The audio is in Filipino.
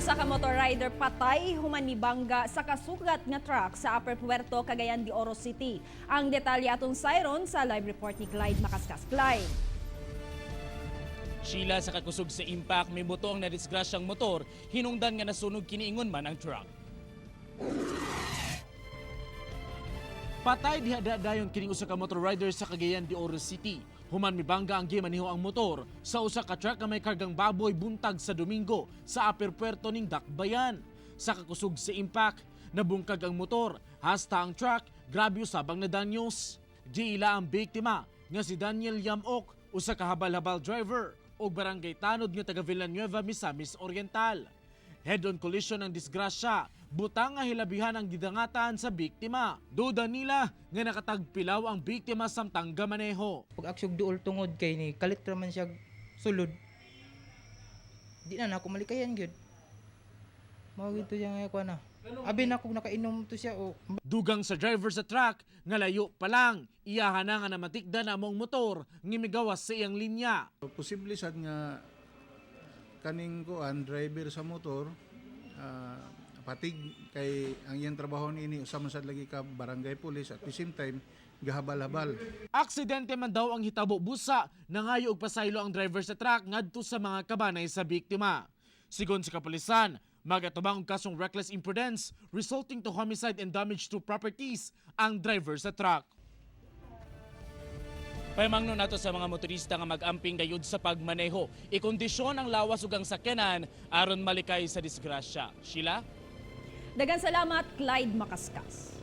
Usa ka motor rider patay human nibangga sa kasugat nga truck sa Upper Puerto, Cagayan de Oro City. Ang detalye atong sayron sa live report ni Clyde Macascas. Clyde. Sheila, sa kakusog sa impact, may buto ang nadisgrasyang motor, hinungdan nga nasunog kiniingon man ang truck. Patay diha dayon kining usa ka motor rider sa Cagayan de Oro City. Human mibangga ang gimaniho ang motor sa usa ka truck nga may kargang baboy buntag sa Domingo sa Upper Puerto ning Dakbayan. Sa kakusog sa impact, nabungkag ang motor, hasta ang truck, grabe usabang na danyos. Diila ang biktima nga si Daniel Yamok, usa ka habal-habal driver o barangay tanod nga taga Villanueva, Misamis Oriental. Head-on collision ang disgrasya, butang nga hilabihan ang gidangatan sa biktima. Duda nila nga nakatagpilaw ang biktima samtang gamaneho. Pag aksyon duol tungod kay ni kalit raman siya sulod. Di na ako malikayan gyud. Mao gito yang ako na. Abi na ako nakainom to siya o. Dugang sa driver sa truck nga layo pa lang, iyahan na nga namatikda na among motor nga migawas sa iyang linya. Posible sad nga kaning kuan driver sa motor patig kay ang iyang trabaho niini usama sad lagi ka barangay police at the same time gahabal-habal. Aksidente man daw ang hitabo busa, nangayo og pasaylo ang driver sa truck ngadto sa mga kabanay sa biktima. Sigon sa kapulisan, magatubang og kasong reckless imprudence resulting to homicide and damage to properties ang driver sa truck. Pahimangno nato sa mga motorista nga mag-amping gayud sa pagmaneho. Ikondisyon ang lawas ug ang sakyanan aron malikay sa disgrasya. Sheila? Daghang salamat, Clyde Macascas.